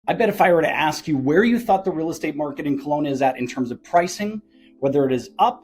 I bet if I were to ask you where you thought the real estate market in Kelowna is at in terms of pricing, whether it is up,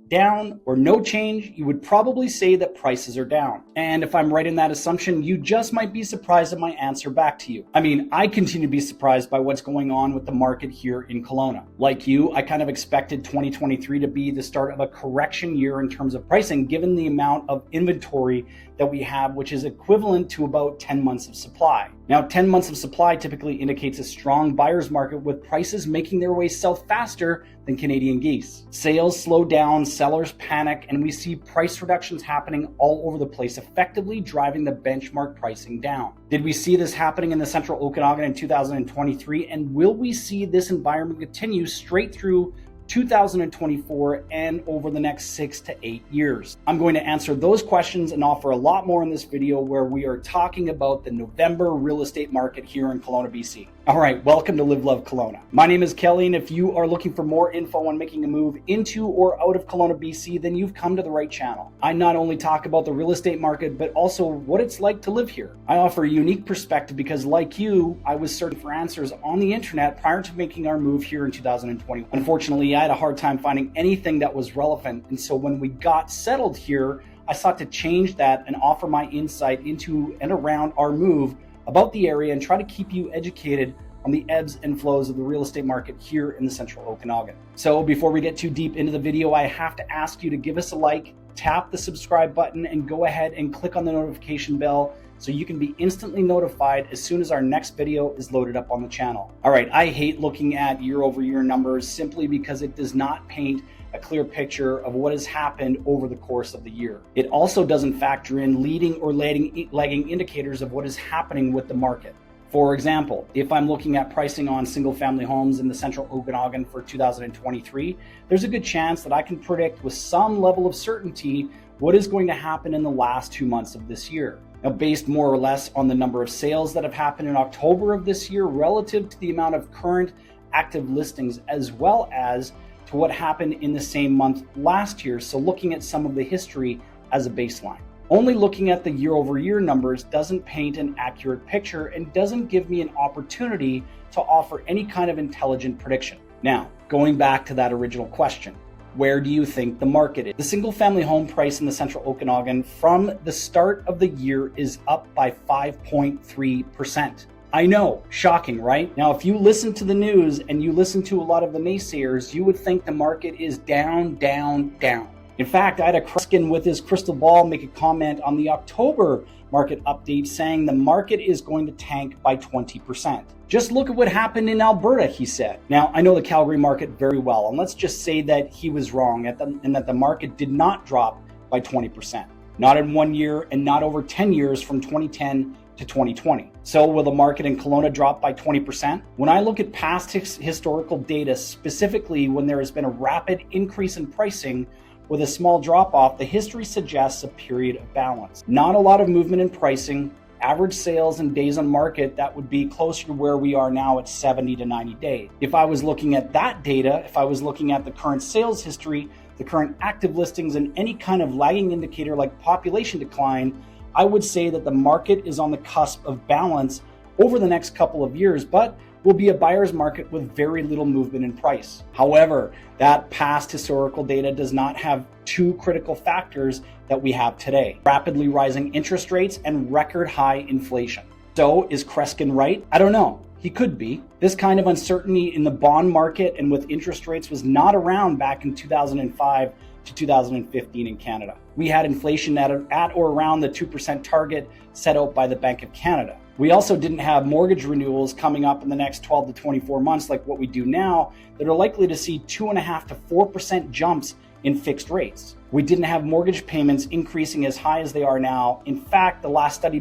down, or no change, you would probably say that prices are down. And if I'm right in that assumption, you just might be surprised at my answer back to you. I mean, I continue to be surprised by what's going on with the market here in Kelowna. Like you, I kind of expected 2023 to be the start of a correction year in terms of pricing, given the amount of inventory that we have, which is equivalent to about 10 months of supply. Now, 10 months of supply typically indicates a strong buyer's market with prices making their way south faster than Canadian geese. Sales slow down, sellers panic, and we see price reductions happening all over the place, effectively driving the benchmark pricing down. Did we see this happening in the Central Okanagan in 2023? And will we see this environment continue straight through 2024 and over the next 6 to 8 years? I'm going to answer those questions and offer a lot more in this video where we are talking about the November real estate market here in Kelowna, BC. All right, welcome to Live Love Kelowna. My name is Kelly, and if you are looking for more info on making a move into or out of Kelowna, BC, then you've come to the right channel. I not only talk about the real estate market, but also what it's like to live here. I offer a unique perspective because, like you, I was searching for answers on the internet prior to making our move here in 2020. Unfortunately, I had a hard time finding anything that was relevant, and so when we got settled here, I sought to change that and offer my insight into and around our move, about the area, and try to keep you educated on the ebbs and flows of the real estate market here in the Central Okanagan. So before we get too deep into the video, I have to ask you to give us a like, tap the subscribe button, and go ahead and click on the notification bell so you can be instantly notified as soon as our next video is loaded up on the channel. All right, I hate looking at year-over-year numbers simply because it does not paint a clear picture of what has happened over the course of the year. It also doesn't factor in leading or lagging indicators of what is happening with the market. For example, if I'm looking at pricing on single-family homes in the Central Okanagan for 2023, there's a good chance that I can predict with some level of certainty what is going to happen in the last 2 months of this year. Now, based more or less on the number of sales that have happened in October of this year relative to the amount of current active listings, as well as to what happened in the same month last year. So looking at some of the history as a baseline. Only looking at the year-over-year numbers doesn't paint an accurate picture and doesn't give me an opportunity to offer any kind of intelligent prediction. Now, going back to that original question, where do you think the market is? The single-family home price in the Central Okanagan from the start of the year is up by 5.3%. I know, shocking, right? Now, if you listen to the news and you listen to a lot of the naysayers, you would think the market is down, down, down. In fact, I had a Kreskin with his crystal ball make a comment on the October market update saying the market is going to tank by 20%. Just look at what happened in Alberta, he said. Now, I know the Calgary market very well, and let's just say that he was wrong and that the market did not drop by 20%. Not in 1 year and not over 10 years from 2010 to 2020. So will the market in Kelowna drop by 20%? When I look at past historical data, specifically when there has been a rapid increase in pricing with a small drop off, the history suggests a period of balance. Not a lot of movement in pricing, average sales and days on market that would be closer to where we are now at 70 to 90 days. If I was looking at that data, if I was looking at the current sales history, the current active listings, and any kind of lagging indicator like population decline, I would say that the market is on the cusp of balance over the next couple of years, but will be a buyer's market with very little movement in price. However, that past historical data does not have two critical factors that we have today: rapidly rising interest rates and record high inflation. So is Kreskin right? I don't know. He could be. This kind of uncertainty in the bond market and with interest rates was not around back in 2005 to 2015 in Canada. We had inflation at or around the 2% target set out by the Bank of Canada. We also didn't have mortgage renewals coming up in the next 12 to 24 months like what we do now that are likely to see 2.5% to 4% jumps in fixed rates. We didn't have mortgage payments increasing as high as they are now. In fact, the last study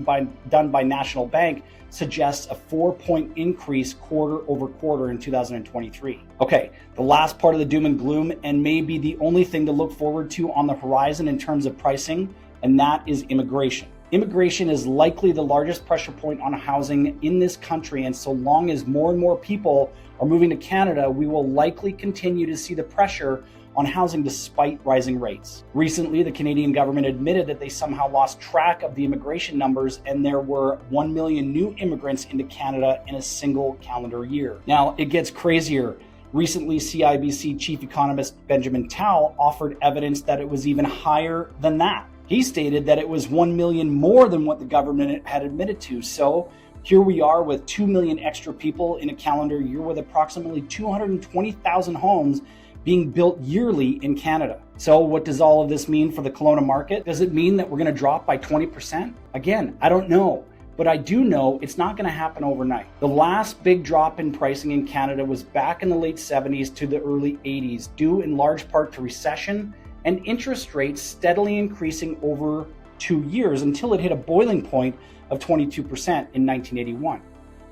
done by National Bank suggests a 4-point increase quarter over quarter in 2023. Okay, the last part of the doom and gloom, and maybe the only thing to look forward to on the horizon in terms of pricing, and that is immigration. Immigration is likely the largest pressure point on housing in this country, and so long as more and more people are moving to Canada, we will likely continue to see the pressure on housing despite rising rates. Recently, the Canadian government admitted that they somehow lost track of the immigration numbers and there were 1 million new immigrants into Canada in a single calendar year. Now, it gets crazier. Recently, CIBC chief economist Benjamin Tao offered evidence that it was even higher than that. He stated that it was 1 million more than what the government had admitted to. So here we are with 2 million extra people in a calendar year with approximately 220,000 homes being built yearly in Canada. So what does all of this mean for the Kelowna market? Does it mean that we're going to drop by 20%? Again, I don't know. But I do know it's not going to happen overnight. The last big drop in pricing in Canada was back in the late 70s to the early 80s, due in large part to recession and interest rates steadily increasing over 2 years until it hit a boiling point of 22% in 1981.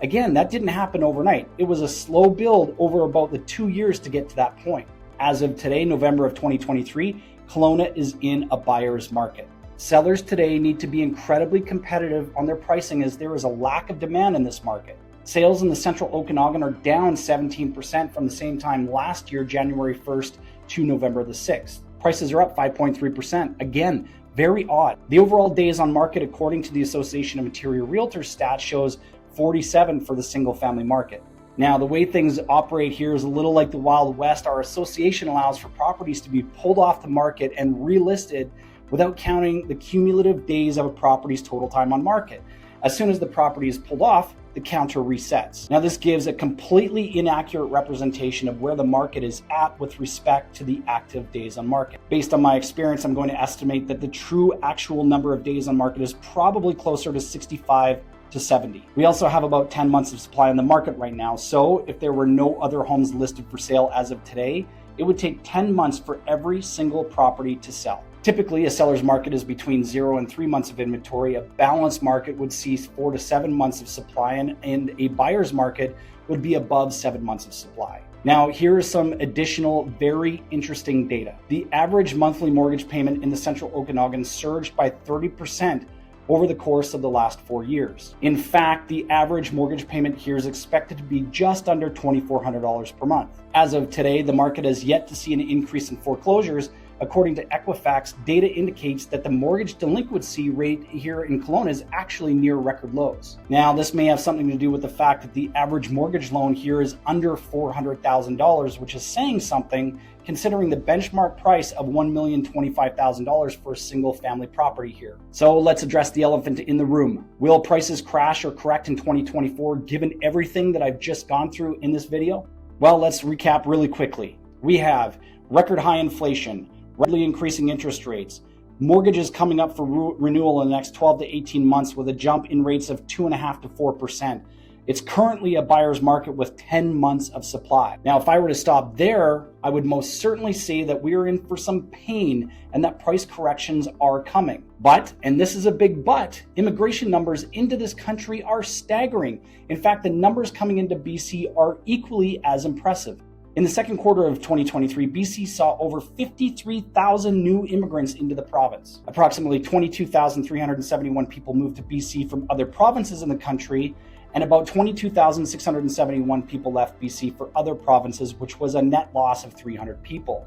Again, that didn't happen overnight. It was a slow build over about the 2 years to get to that point. As of today, November of 2023, Kelowna is in a buyer's market. Sellers today need to be incredibly competitive on their pricing as there is a lack of demand in this market. Sales in the central Okanagan are down 17% from the same time last year, January 1st to November the 6th. Prices are up 5.3%. Again, very odd. The overall days on market, according to the Association of Interior Realtors stats, shows 47 for the single family market. Now, the way things operate here is a little like the Wild West. Our association allows for properties to be pulled off the market and relisted without counting the cumulative days of a property's total time on market. As soon as the property is pulled off, the counter resets. Now, this gives a completely inaccurate representation of where the market is at with respect to the active days on market. Based on my experience, I'm going to estimate that the true actual number of days on market is probably closer to 65 to 70. We also have about 10 months of supply on the market right now. So if there were no other homes listed for sale as of today, it would take 10 months for every single property to sell. Typically, a seller's market is between 0 and 3 months of inventory. A balanced market would see 4 to 7 months of supply, and a buyer's market would be above 7 months of supply. Now, here is some additional very interesting data. The average monthly mortgage payment in the central Okanagan surged by 30% over the course of the last 4 years. In fact, the average mortgage payment here is expected to be just under $2,400 per month. As of today, the market has yet to see an increase in foreclosures. According to Equifax, data indicates that the mortgage delinquency rate here in Kelowna is actually near record lows. Now, this may have something to do with the fact that the average mortgage loan here is under $400,000, which is saying something considering the benchmark price of $1,025,000 for a single family property here. So let's address the elephant in the room. Will prices crash or correct in 2024 given everything that I've just gone through in this video? Well, let's recap really quickly. We have record high inflation, rapidly increasing interest rates, mortgages coming up for renewal in the next 12 to 18 months with a jump in rates of 2.5% to 4%. It's currently a buyer's market with 10 months of supply. Now, if I were to stop there, I would most certainly say that we are in for some pain and that price corrections are coming. But, and this is a big but, immigration numbers into this country are staggering. In fact, the numbers coming into BC are equally as impressive. In the second quarter of 2023, BC saw over 53,000 new immigrants into the province. Approximately 22,371 people moved to BC from other provinces in the country, and about 22,671 people left BC for other provinces, which was a net loss of 300 people.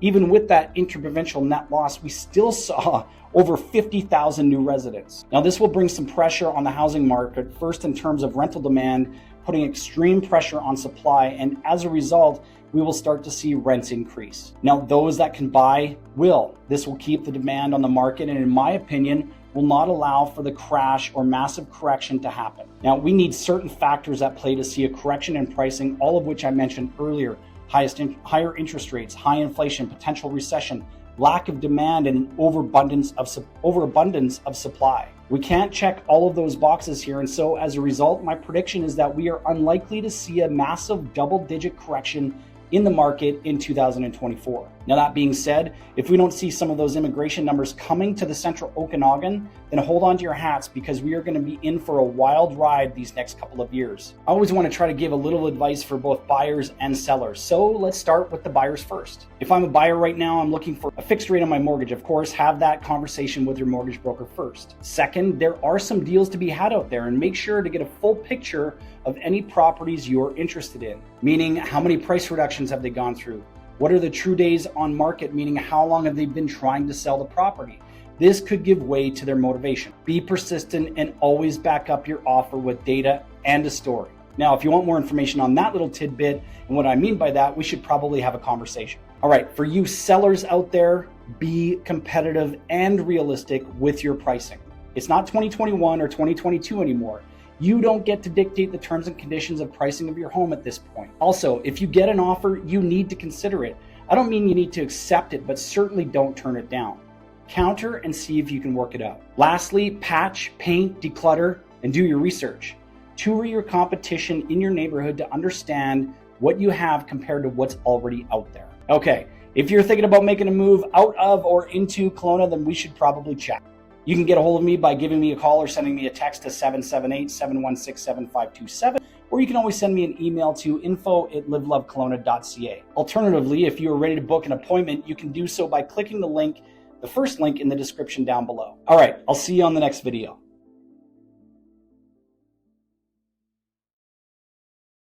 Even with that interprovincial net loss, we still saw over 50,000 new residents. Now, this will bring some pressure on the housing market, first in terms of rental demand, putting extreme pressure on supply, and as a result, we will start to see rents increase. Now, those that can buy will. This will keep the demand on the market, and in my opinion, will not allow for the crash or massive correction to happen. Now, we need certain factors at play to see a correction in pricing, all of which I mentioned earlier. Higher interest rates, high inflation, potential recession, lack of demand, and an overabundance of supply. We can't check all of those boxes here, and so as a result, my prediction is that we are unlikely to see a massive double-digit correction in the market in 2024. Now, that being said, if we don't see some of those immigration numbers coming to the central Okanagan, then hold on to your hats because we are going to be in for a wild ride these next couple of years. I always want to try to give a little advice for both buyers and sellers. So let's start with the buyers first. If I'm a buyer right now, I'm looking for a fixed rate on my mortgage. Of course, have that conversation with your mortgage broker first. Second, there are some deals to be had out there, and make sure to get a full picture of any properties you're interested in, meaning how many price reductions have they gone through? What are the true days on market, meaning how long have they been trying to sell the property? This could give way to their motivation. Be persistent and always back up your offer with data and a story. Now, if you want more information on that little tidbit and what I mean by that, we should probably have a conversation. All right, for you sellers out there, be competitive and realistic with your pricing. It's not 2021 or 2022 anymore. You don't get to dictate the terms and conditions of pricing of your home at this point. Also, if you get an offer, you need to consider it. I don't mean you need to accept it, but certainly don't turn it down. Counter and see if you can work it out. Lastly, patch, paint, declutter, and do your research. Tour your competition in your neighborhood to understand what you have compared to what's already out there. Okay, if you're thinking about making a move out of or into Kelowna, then we should probably chat. You can get a hold of me by giving me a call or sending me a text to 778-716-7527, or you can always send me an email to info@livelovekelowna.ca. Alternatively, if you are ready to book an appointment, you can do so by clicking the first link in the description down below. All right, I'll see you on the next video.